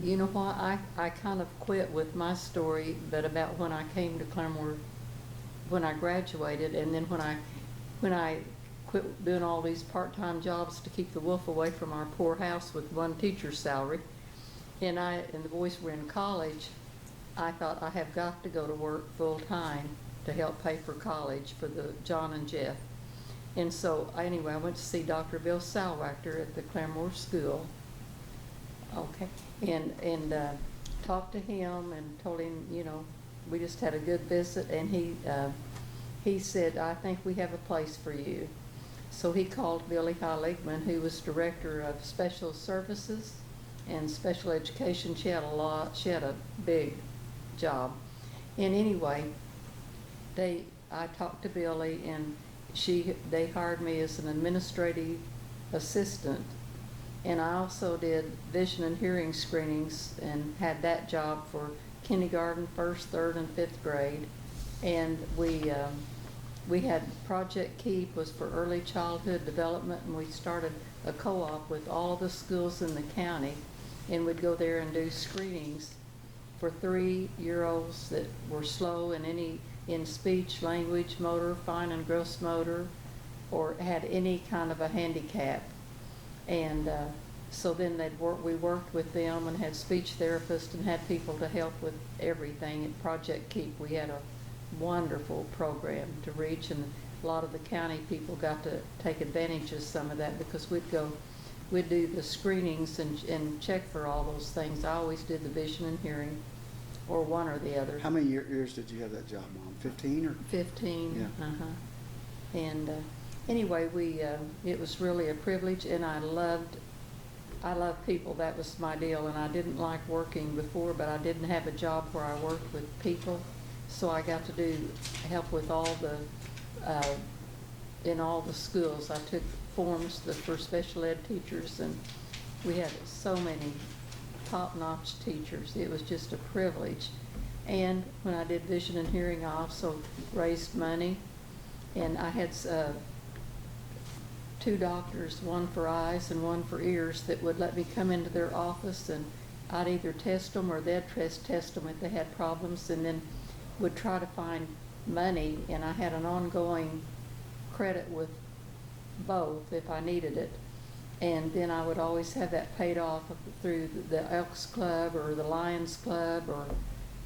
You know what, I kind of quit with my story, but about when I came to Claremore, when I graduated, and then when I quit doing all these part-time jobs to keep the wolf away from our poor house with one teacher's salary, and the boys were in college, I thought I have got to go to work full-time to help pay for college for the John and Jeff. And so, anyway, I went to see Dr. Bill Salwachter at the Claremore School. Okay, and talked to him and told him, we just had a good visit, and he said, I think we have a place for you. So he called Billy Heiligman, who was director of special services and special education. She had a big job. And anyway, I talked to Billy, and they hired me as an administrative assistant. And I also did vision and hearing screenings and had that job for kindergarten, first, third, and fifth grade. And we had Project KEEP was for early childhood development, and we started a co-op with all the schools in the county, and we'd go there and do screenings for 3-year-olds that were slow in speech, language, motor, fine and gross motor, or had any kind of a handicap. And so then we worked with them and had speech therapists and had people to help with everything. At Project KEEP, we had a wonderful program to reach, and a lot of the county people got to take advantage of some of that, because we'd do the screenings and check for all those things. I always did the vision and hearing, or one or the other. How many years did you have that job, Mom? 15 or? 15. Yeah. And anyway, it was really a privilege, and I love people. That was my deal, and I didn't like working before, but I didn't have a job where I worked with people, so I got to help with all in all the schools. I took forms for special ed teachers, and we had so many top-notch teachers. It was just a privilege. And when I did vision and hearing, I also raised money, and I had 2 doctors, one for eyes and one for ears, that would let me come into their office, and I'd either test them or they'd test them if they had problems, and then would try to find money, and I had an ongoing credit with both if I needed it. And then I would always have that paid off through the Elks Club or the Lions Club or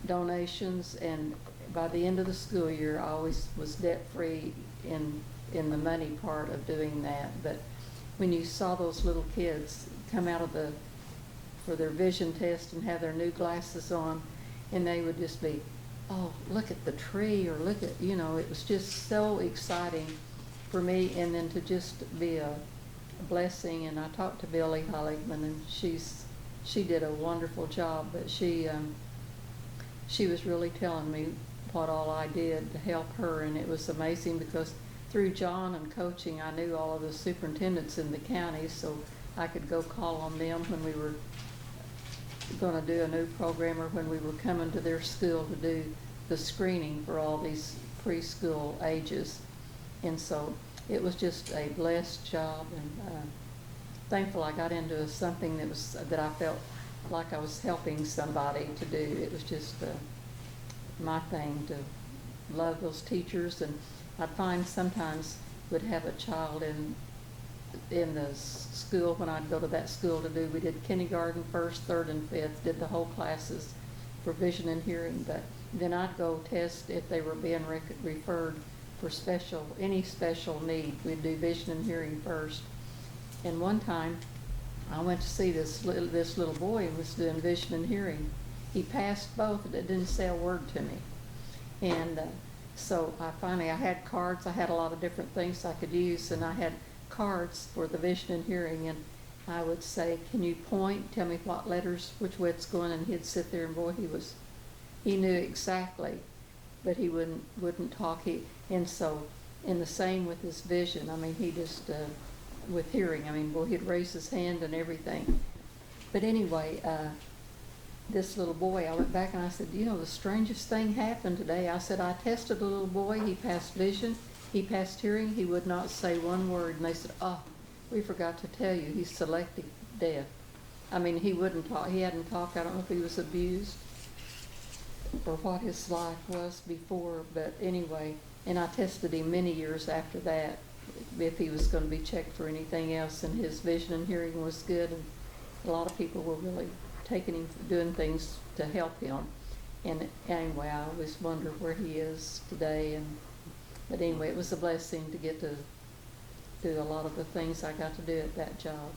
donations, and by the end of the school year I always was debt-free in the money part of doing that. But when you saw those little kids come out for their vision test and have their new glasses on, and they would just be, oh, look at the tree, or look at, it was just so exciting for me, and then to just be a blessing. And I talked to Billy Heiligman, and she did a wonderful job, but she was really telling me what all I did to help her, and it was amazing, because through John and coaching, I knew all of the superintendents in the county, so I could go call on them when we were going to do a new program, or when we were coming to their school to do the screening for all these preschool ages. And so it was just a blessed job, and thankful I got into something that I felt like I was helping somebody to do. It was just my thing to love those teachers. And I'd find sometimes would have a child in the school, when I'd go to that school we did kindergarten, first, third, and fifth, did the whole classes for vision and hearing. But then I'd go test if they were being referred for any special need. We'd do vision and hearing first. And one time I went to see this little boy who was doing vision and hearing. He passed both, but didn't say a word to me. And so I had cards. I had a lot of different things I could use, and I had cards for the vision and hearing, and I would say, can you point, tell me what letters, which way it's going, and he'd sit there, and boy, he knew exactly, but he wouldn't talk. And so, and the same with his vision. I mean, he just, with hearing, I mean, boy, he'd raise his hand and everything. But anyway, this little boy, I went back and I said, the strangest thing happened today. I said, I tested a little boy, he passed vision, he passed hearing, he would not say one word. And they said, oh, we forgot to tell you, he's selective deaf. I mean, he wouldn't talk, he hadn't talked, I don't know if he was abused or what his life was before, but anyway, and I tested him many years after that, if he was gonna be checked for anything else, and his vision and hearing was good, and a lot of people were really taking him, doing things to help him. And anyway, I always wonder where he is today, but anyway, it was a blessing to get to do a lot of the things I got to do at that job.